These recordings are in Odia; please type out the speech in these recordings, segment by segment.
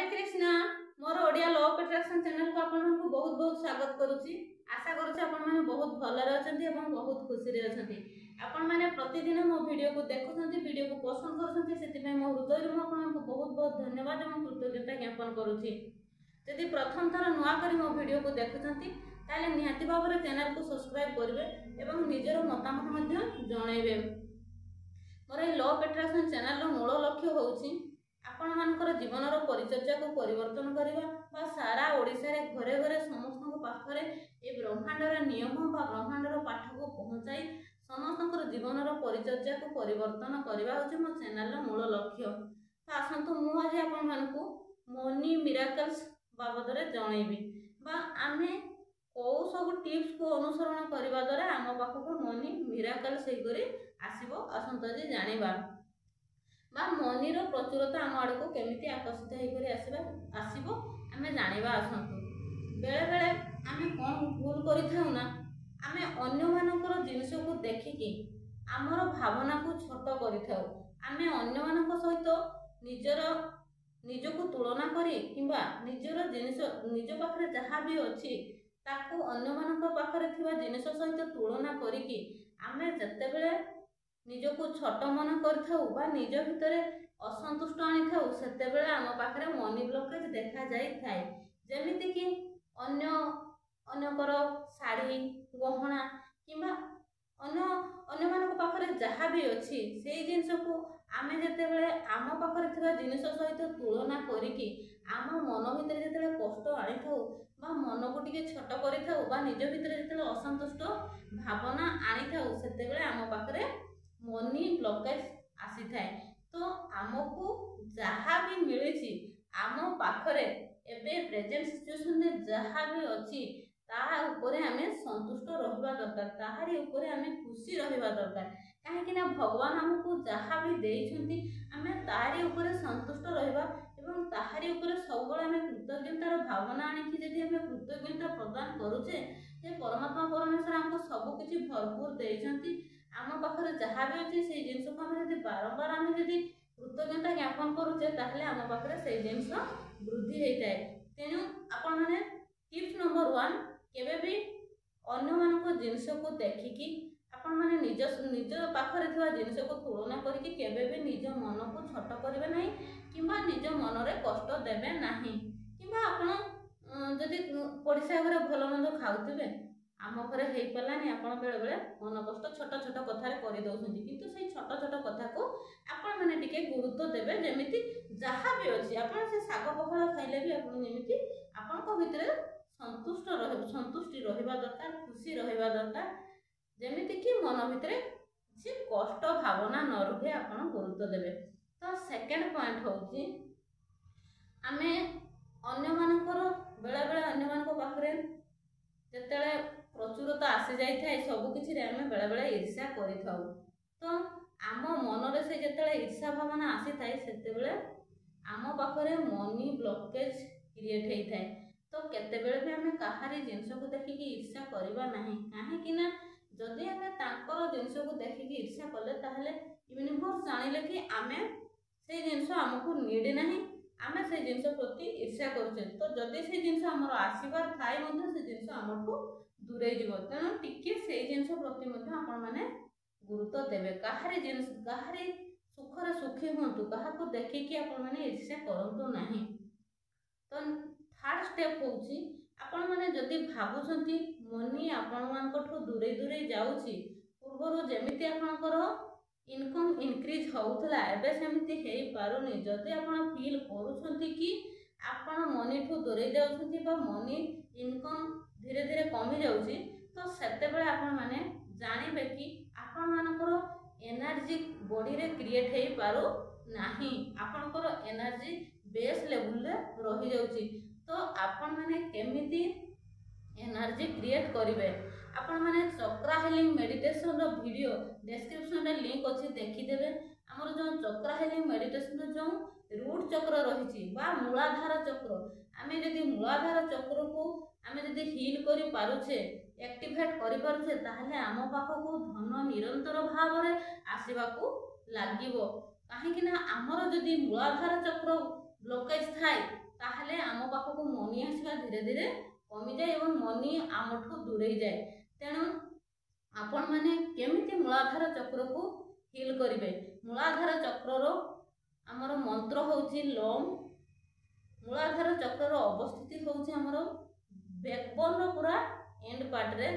Hare Krishna more Odia law of attraction channel को आपण को बहुत बहुत स्वागत करूची। आशा करूची आपण माने बहुत भलरे अछंती एवं बहुत खुशी रे अछंती। आपण माने प्रतिदिन मो वीडियो को देखुछंती, वीडियो को पसंद करछंती, सेति पे मो हृदय मो आपण को बहुत बहुत धन्यवाद एवं कृतज्ञता ज्ञापन करूची। यदि प्रथम थर नुआ करी मो वीडियो को देखुछंती ताले निहाती भाबरे चैनल को सब्सक्राइब करिवे एवं निजर मतामत मध्ये जणाइबे। मोर a law of attraction channel रो मूल लक्ष्य होउची आपण मानकर जीवनर परिचर्या को परिवर्तन करवा बा सारा ओडिशा रे घरे घरे समस्त पाखरे ए ब्रह्मांडर नियम बा ब्रह्मांडर पाठ को पहुंचाई समस्त जीवनर परिचर्या को परिवर्तन करवा होची मो चैनल रो मूल लक्ष्य। तो आसंतु मु आज आपण मानकू मनी मिराकल्स बाबद रे जणैबी बा आमे को सब टिप्स को अनुसरण करबा द्वारा आम पाखको मनी मिराकल सही करी आसीबो। आसंतु जे जानिबा बा मनीर प्रचुरता आम आड़ को केमिति आकर्षित होकर आसब आम जाना। आसतु बेले बेले आम कौन भूल करना आम अन्य मानकर जिनस को देखिकी आमर भावना को छोट करम अन्य सहित निजर निजको तुलना करी किंबा निजर जिनिस निज पाखे जहाँ भी अच्छी ताकू अन्य मान पाखरे थिबा जिनिस सहित तुलना करिकी आमे जत्तेबेले निजको छोट मन करथाउ बा निज भितरे असंतुष्ट आनी थाउ सेतेबेले आम पाखरे मनी ब्लॉकेज देखा जाई थाए। जेमिति कि अन्य अन्यकर साड़ी गहना किंबा अन्य मानक पाखरे जहाँ भी अच्छी से जिनस को आमे जतेबेले आम पाखरे थिबा जिनिस सहित तुलना करिकी आम मन भितरे जतेबेले कष्ट आनी थाउ बा मन को टिके छोट करिथाउ बा निज भितरे जतेबेले असंतुष्ट भावना आनी थाउ सेतेबेले आम पाखरे मनी ब्लॉकेज आसी थाए। तो आमको जहाँ भी मिली आम पाखरे एबे प्रेजेंट सिचुएशन में जहाँ भी अच्छी ताहा उपरे आमे संतुष्ट रहिबा दरकार, ताहारी उपरे आमे खुशी रहिबा दरकार। काहे ना भगवान हमको जहाँ भी देइछंती आमे ताहारी उपरे संतुष्ट रहिबा एवं ताहारी उपरे सबले आमे कृतज्ञतार भावना आनिकी जदि आमे कृतज्ञता प्रदान करूचे जे परमात्मा परमेश्वर हमको सब किछि भरपूर देइछंती आम पाखरे जहाँ भी अच्छी से जिनस को आम बारंबार आम जदि कृतज्ञता ज्ञापन करुचे ताहले आम पाखरे से जिनस वृद्धि होता है। तेणु आपण माने टिप्स नंबर 1 केबे भी अन्य मानक जिनस को देखिकी आपण माने निज पाखरे थिबा जिनस को तुलना करिकी केबे भी निज मन को छोट करिवे नाही किंबा निज मन रे कष्ट देबे नाही किंबा आपण जदि पड़िसा घरे भल मंद खाउथिबे आम घरे हेई पलानी आपण बेले बेले मन कष्ट छोट छोट कथा रे करि दउछंती किंतु से छोट छोट कथा को आपण माने टिके गुरुत्व देबे। जेमिति जहाँ भी अछि आपण से साग पखाळ खाइले भी आपण जेमिति आपण को भितरे संतुष्टि रहिबा दरकार, खुशी रहिबा दरकार, जेमिति कि मन भितरे से कष्ट भावना न रहे आपण गुरुत्व देबे। तो सेकंड पॉइंट होउची आमे अन्य मानकर बेले बेले अन्य मानक पाखरे जेतेले प्रचुरता आसी जाई थाए सब किछि रे आमे बेले बेले ईर्ष्या करि थाउ। तो आम मन रे से जेतेले ईर्ष्या भावना आसी थाए सेते बेले आम पाखरे मनी ब्लॉकेज क्रिएट हेई थाए। तो केते बेले भी आमे काहारी जिंस को देखिकी ईर्ष्या करिबा नाही, काहे कि ना जदि आमे तांकर जिंस को देखिकी ईर्ष्या कले ताहले यूनिवर्स जानिले कि आमे से जिंस हमको नीड नाही, आमे से जिंस प्रति ईर्ष्या करछे। तो जदि से जिंस हमर आसीबार थाए मध्ये से जिंस हमको दूरे जीवो। तेणु टिके से जिंस प्रति मध्ये आपण माने गुरुत्व देबे। काहारी जिंस काहारी सुखरे सुखी होंतु, काहाको देखिकी आपण माने ईर्ष्या करंतु नाही। तो थर्ड स्टेप होउची आपण माने जदि भाबुछंती मनी आपण मानकठो दूरे दूरे जाउची पूर्वरो जेमिति आपणकर इनकम इंक्रीज होउतला एबे सेमिति हेई पारुनी। जदि आपण फील करूछंती कि आपण मनी ठो दूरे जाउछंती बा मनी इनकम धीरे धीरे कमी जाउची तो सेते बेले आपण माने जानिबे कि आपण मानकर एनर्जी बॉडी रे क्रिएट हेई पारु नाही, आपणकर एनर्जी बेस लेवल रे रही जाउची। तो आपण माने केमिति एनर्जी क्रिएट करिवे आपण माने चक्रा हेलिंग मेडिटेशन रो वीडियो डिस्क्रिप्शन रे लिंक अछि देखि देबे। हमर जो चक्रा हेलिंग मेडिटेशन जो रूट चक्र रहिछि बा मूलाधार चक्र आमे जदि मूलाधार चक्र को आमे जदि हील करि पारुछे एक्टिवेट करि पारुछे ताहले आम पाखको धन निरंतर भाव रे आसीबाकू लागिवो। काहे कि ना हमर जदि मूलाधार चक्र ବ୍ଲକେଜ୍ ଥାଏ ତାହେଲେ ଆମ ପାଖକୁ ମନି ଆସିବା ଧୀରେ ଧୀରେ କମିଯାଏ ଏବଂ ମନି ଆମଠୁ ଦୂରେଇ ଯାଏ। ତେଣୁ ଆପଣମାନେ କେମିତି ମୂଳାଧାର ଚକ୍ରକୁ ହିଲ୍ କରିବେ? ମୂଳାଧାର ଚକ୍ରର ଆମର ମନ୍ତ୍ର ହେଉଛି ଲୋମ୍। ମୂଳାଧାର ଚକ୍ରର ଅବସ୍ଥିତି ହେଉଛି ଆମର ବ୍ୟାକବୋନ୍ର ପୁରା ଏଣ୍ଡ ପାର୍ଟରେ।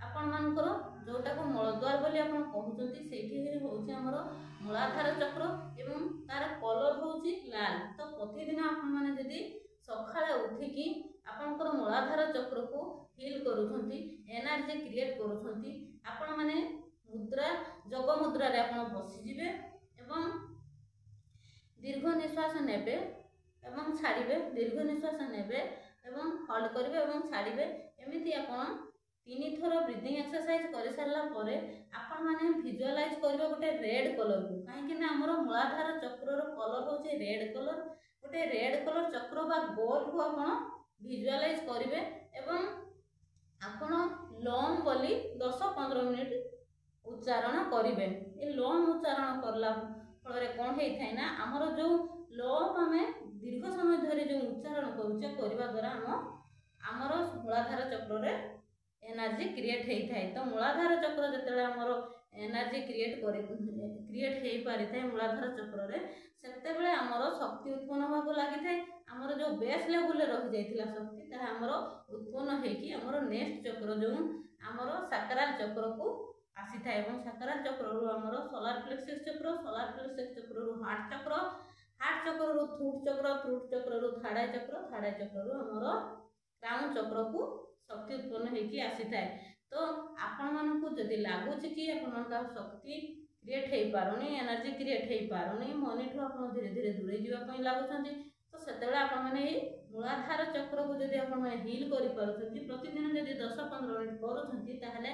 ଆପଣମାନଙ୍କର ଯେଉଁଟାକୁ ମୂଳଦ୍ୱାର ବୋଲି ଆପଣ କହୁଛନ୍ତି ସେଇଠି ହେଉଛି ଆମର ମୂଳାଧାର ଚକ୍ର ଏବଂ ତାର କଲର ହେଉଛି ଲାଲ। ତ ପ୍ରତିଦିନ ଆପଣମାନେ ଯଦି ସକାଳେ ଉଠିକି ଆପଣଙ୍କର ମୂଳାଧାର ଚକ୍ରକୁ ହିଲ୍ କରୁଛନ୍ତି, ଏନର୍ଜି କ୍ରିଏଟ୍ କରୁଛନ୍ତି, ଆପଣମାନେ ମୁଦ୍ରା ଯୋଗ ମୁଦ୍ରାରେ ଆପଣ ବସିଯିବେ ଏବଂ ଦୀର୍ଘ ନିଶ୍ୱାସ ନେବେ ଏବଂ ଛାଡ଼ିବେ, ଦୀର୍ଘ ନିଶ୍ୱାସ ନେବେ ଏବଂ ହୋଲ୍ଡ କରିବେ ଏବଂ ଛାଡ଼ିବେ। ଏମିତି ଆପଣ 3 ଥର ବ୍ରିଦିଂ ଏକ୍ସରସାଇଜ କରିସାରିଲା ପରେ ଆପଣମାନେ ଭିଜୁଆଲାଇଜ୍ କରିବେ ଗୋଟେ ରେଡ୍ କଲରକୁ। କାହିଁକିନା ଆମର ମୂଳାଧାର ଚକ୍ରର କଲର ହେଉଛି ରେଡ୍ କଲର। ଗୋଟେ ରେଡ୍ କଲର ଚକ୍ର ବା ଗୋଲକୁ ଆପଣ ଭିଜୁଆଲାଇଜ୍ କରିବେ ଏବଂ ଆପଣ ଲୋମ୍ ବୋଲି 10-15 ମିନିଟ୍ ଉଚ୍ଚାରଣ କରିବେ। ଏ ଲୋମ୍ ଉଚ୍ଚାରଣ କଲା ଫଳରେ କ'ଣ ହେଇଥାଏ ନା ଆମର ଯେଉଁ ଲୋମ୍ ଆମେ ଦୀର୍ଘ ସମୟ ଧରି ଯେଉଁ ଉଚ୍ଚାରଣ କରୁଛେ କରିବା ଦ୍ୱାରା ଆମର ମୂଳାଧାର ଚକ୍ରରେ ଏନର୍ଜି କ୍ରିଏଟ୍ ହେଇଥାଏ। ତ ମୂଳାଧାର ଚକ୍ର ଯେତେବେଳେ ଆମର ଏନର୍ଜି କ୍ରିଏଟ୍ ହେଇପାରିଥାଏ ମୂଳାଧାର ଚକ୍ରରେ, ସେତେବେଳେ ଆମର ଶକ୍ତି ଉତ୍ପନ୍ନ ହେବାକୁ ଲାଗିଥାଏ। ଆମର ଯେଉଁ ବେସ୍ ଲେଭେଲରେ ରହିଯାଇଥିଲା ଶକ୍ତି ତାହା ଆମର ଉତ୍ପନ୍ନ ହେଇକି ଆମର ନେକ୍ସଟ ଚକ୍ର ଯେଉଁ ଆମର ସାକ୍ରାଲ ଚକ୍ରକୁ ଆସିଥାଏ ଏବଂ ସାକ୍ରାଲ ଚକ୍ରରୁ ଆମର solar ପ୍ଲେକ୍ସସ୍ Chakra, solar ପ୍ଲେକ୍ସସ୍ ଚକ୍ରରୁ heart Chakra, heart ଚକ୍ରରୁ ଥ୍ରୁଟ୍ Chakra, ଥ୍ରୁଟ୍ ଚକ୍ରରୁ third I Chakra, third I ଚକ୍ରରୁ ଆମର କ୍ରାଉନ୍ ଚକ୍ରକୁ ଶକ୍ତି ଉତ୍ପନ୍ନ ହେଇକି ଆସିଥାଏ। ତ ଆପଣମାନଙ୍କୁ ଯଦି ଲାଗୁଛି କି ଆପଣଙ୍କର ଶକ୍ତି କ୍ରିଏଟ୍ ହେଇପାରୁନି, ଏନର୍ଜି କ୍ରିଏଟ୍ ହେଇପାରୁନି, ମନିଠୁ ଆପଣ ଧୀରେ ଧୀରେ ଦୂରେଇ ଯିବା ପାଇଁ ଲାଗୁଛନ୍ତି, ତ ସେତେବେଳେ ଆପଣମାନେ ଏଇ ମୂଳାଧାର ଚକ୍ରକୁ ଯଦି ଆପଣମାନେ ହିଲ୍ କରିପାରୁଛନ୍ତି, ପ୍ରତିଦିନ ଯଦି 10-15 ମିନିଟ୍ କରୁଛନ୍ତି, ତାହେଲେ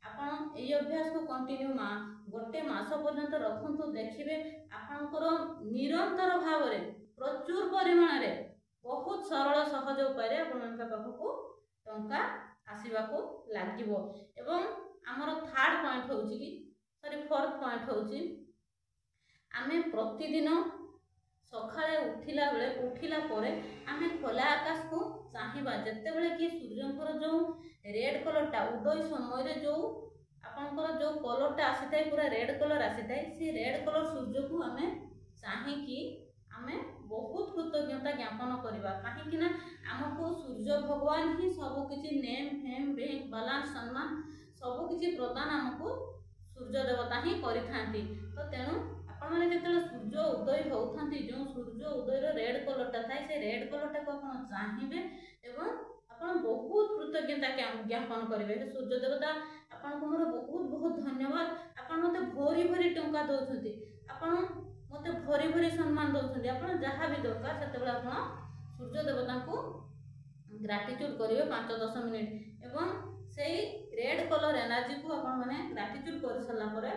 ଆପଣ ଏଇ ଅଭ୍ୟାସକୁ କଣ୍ଟିନ୍ୟୁ ଗୋଟେ ମାସ ପର୍ଯ୍ୟନ୍ତ ରଖନ୍ତୁ। ଦେଖିବେ ଆପଣଙ୍କର ନିରନ୍ତର ଭାବରେ ପ୍ରଚୁର ପରିମାଣରେ ବହୁତ ସରଳ ସହଜ ଉପାୟରେ ଆପଣଙ୍କ ପାଖକୁ ଟଙ୍କା ଆସିବାକୁ ଲାଗିବ। ଏବଂ ଆମର ଥାର୍ଡ଼ ପଏଣ୍ଟ ହେଉଛି କି ଫୋର୍ଥ ପଏଣ୍ଟ ହେଉଛି ଆମେ ପ୍ରତିଦିନ ସକାଳେ ଉଠିଲା ପରେ ଆମେ ଖୋଲା ଆକାଶକୁ ଚାହିଁବା। ଯେତେବେଳେ କି ସୂର୍ଯ୍ୟଙ୍କର ଯେଉଁ ରେଡ୍ କଲରଟା ଉଦୟ ସମୟରେ ଯେଉଁ ଆପଣଙ୍କର ଯେଉଁ କଲରଟା ଆସିଥାଏ ପୁରା ରେଡ୍ କଲର ଆସିଥାଏ, ସେ ରେଡ୍ କଲର ସୂର୍ଯ୍ୟକୁ ଆମେ ଚାହିଁକି ଆମେ ବହୁତ କୃତଜ୍ଞତା ଜ୍ଞାପନ କରିବା। କାହିଁକି ନା ଆମକୁ ସୂର୍ଯ୍ୟ ଭଗବାନ ହିଁ ସବୁକିଛି ନେମ୍ ଫେମ୍ ବ୍ୟାଙ୍କ ବାଲାନ୍ସ ସମ୍ମାନ ସବୁକିଛି ପ୍ରଦାନ ଆମକୁ ସୂର୍ଯ୍ୟ ଦେବତା ହିଁ କରିଥାନ୍ତି। ତ ତେଣୁ ଆପଣମାନେ ଯେତେବେଳେ ସୂର୍ଯ୍ୟ ଉଦୟ ହେଉଥାନ୍ତି, ଯେଉଁ ସୂର୍ଯ୍ୟ ଉଦୟର ରେଡ୍ କଲରଟା ଥାଏ, ସେ ରେଡ୍ କଲରଟାକୁ ଆପଣ ଚାହିଁବେ ଏବଂ ଆପଣ ବହୁତ କୃତଜ୍ଞତା ଜ୍ଞାପନ କରିବେ। ସୂର୍ଯ୍ୟ ଦେବତା ଆପଣଙ୍କୁ ମୋର ବହୁତ ବହୁତ ଧନ୍ୟବାଦ, ଆପଣ ମୋତେ ଭରି ଭରି ଟଙ୍କା ଦେଉଛନ୍ତି, ଆପଣ ମୋତେ ଭରି ଭରି ସମ୍ମାନ ଦେଉଛନ୍ତି। ଆପଣ ଯାହା ବି ଦରକାର ସେତେବେଳେ ଆପଣ ସୂର୍ଯ୍ୟ ଦେବତାଙ୍କୁ ଗ୍ରାଟିଚ୍ୟୁଡ୍ କରିବେ 5-10 ମିନିଟ୍ ଏବଂ ସେଇ ରେଡ୍ କଲର ଏନର୍ଜିକୁ ଆପଣମାନେ ଗ୍ରାଟିଚ୍ୟୁଡ୍ କରିସାରିଲା ପରେ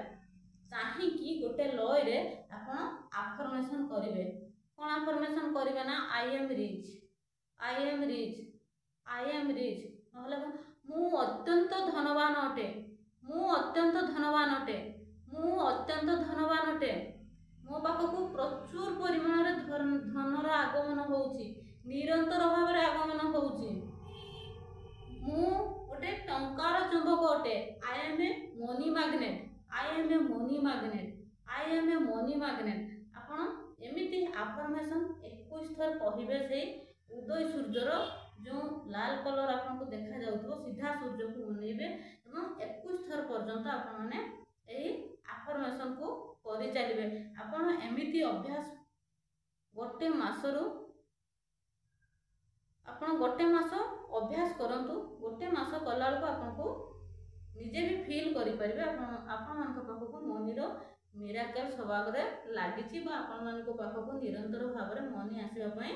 ଚାହିଁକି ଗୋଟେ ଲୟରେ ଆପଣ ଆଫର୍ମେସନ୍ କରିବେ। କ'ଣ ଆଫର୍ମେସନ୍ କରିବେ ନା I am rich, I am rich, I am rich, ନହେଲେ ମୁଁ ଅତ୍ୟନ୍ତ ଧନବାନ ଅଟେ, ମୁଁ ଅତ୍ୟନ୍ତ ଧନବାନ ଅଟେ, ମୁଁ ଅତ୍ୟନ୍ତ ଧନବାନ ଅଟେ, ମୋ ପାଖକୁ ପ୍ରଚୁର ପରିମାଣରେ ଧନର ଆଗମନ ହେଉଛି, ନିରନ୍ତର ଭାବରେ ଆଗମନ ହେଉଛି, ମୁଁ ଗୋଟେ ଟଙ୍କାର ଚୁମ୍ବକ ଅଟେ, I M A money magnet, I M A money magnet, I M A money magnet. ଆପଣ ଏମିତି ଆଫର୍ମେସନ୍ 21 ଥର କହିବେ। ସେଇ ଉଦୟ ସୂର୍ଯ୍ୟର ଯେଉଁ ଲାଲ କଲର ଆପଣଙ୍କୁ ଦେଖାଯାଉଥିବ ସିଧା ସୂର୍ଯ୍ୟକୁ ଅନେଇବେ ଏବଂ 21 ଥର ପର୍ଯ୍ୟନ୍ତ ଆପଣମାନେ ଏହି ଆଫର୍ମେସନ୍କୁ କରିଚାଲିବେ। ଆପଣ ଏମିତି ଅଭ୍ୟାସ ଗୋଟେ ମାସ ଅଭ୍ୟାସ କରନ୍ତୁ। ଗୋଟେ ମାସ କଲାବେଳକୁ ଆପଣଙ୍କୁ ନିଜେ ବି ଫିଲ୍ କରିପାରିବେ ଆପଣମାନଙ୍କ ପାଖକୁ ମନିର ମିରାକଲ୍ ସ୍ୱଭାବରେ ଲାଗିଛି ବା ଆପଣମାନଙ୍କ ପାଖକୁ ନିରନ୍ତର ଭାବରେ ମନି ଆସିବା ପାଇଁ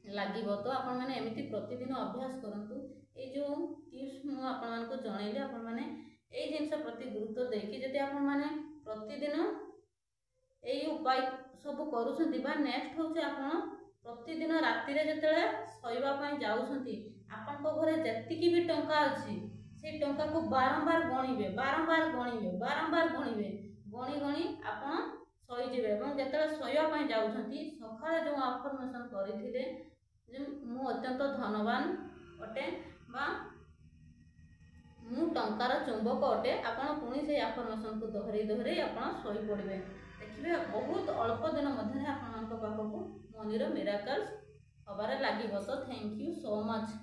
ଲାଗିବ। ତ ଆପଣମାନେ ଏମିତି ପ୍ରତିଦିନ ଅଭ୍ୟାସ କରନ୍ତୁ। ଏଇ ଯେଉଁ ଟିପ୍ସ ମୁଁ ଆପଣମାନଙ୍କୁ ଜଣେଇଲି, ଆପଣମାନେ ଏଇ ଜିନିଷ ପ୍ରତି ଗୁରୁତ୍ୱ ଦେଇକି ଯଦି ଆପଣମାନେ ପ୍ରତିଦିନ ଏଇ ଉପାୟ ସବୁ କରୁଛନ୍ତି ବା ନେକ୍ସଟ ହେଉଛି ଆପଣ ପ୍ରତିଦିନ ରାତିରେ ଯେତେବେଳେ ଶୋଇବା ପାଇଁ ଯାଉଛନ୍ତି, ଆପଣଙ୍କ ଘରେ ଯେତିକି ବି ଟଙ୍କା ଅଛି ସେଇ ଟଙ୍କାକୁ ବାରମ୍ବାର ଗଣିବେ, ବାରମ୍ବାର ଗଣିବେ, ବାରମ୍ବାର ଗଣିବେ, ଗଣି ଆପଣ ଶୋଇଯିବେ ଏବଂ ଯେତେବେଳେ ଶୋଇବା ପାଇଁ ଯାଉଛନ୍ତି ସକାଳେ ଯେଉଁ ଆଫର୍ମେସନ୍ କରିଥିଲେ ଯେ ମୁଁ ଅତ୍ୟନ୍ତ ଧନବାନ ଅଟେ ବା ମୁଁ ଟଙ୍କାର ଚୁମ୍ବକ ଅଟେ, ଆପଣ ପୁଣି ସେଇ ଆଫର୍ମେସନ୍କୁ ଦୋହରେଇ ଦୋହରେଇ ଆପଣ ଶୋଇପଡ଼ିବେ। ଦେଖିବେ ବହୁତ ଅଳ୍ପ ଦିନ ମଧ୍ୟରେ ଆପଣମାନଙ୍କ ପାଖକୁ ମନିର ମିରାକଲ୍ସ ହେବାରେ ଲାଗିବ। ତ ଥ୍ୟାଙ୍କ ୟୁ ସୋ ମଚ୍।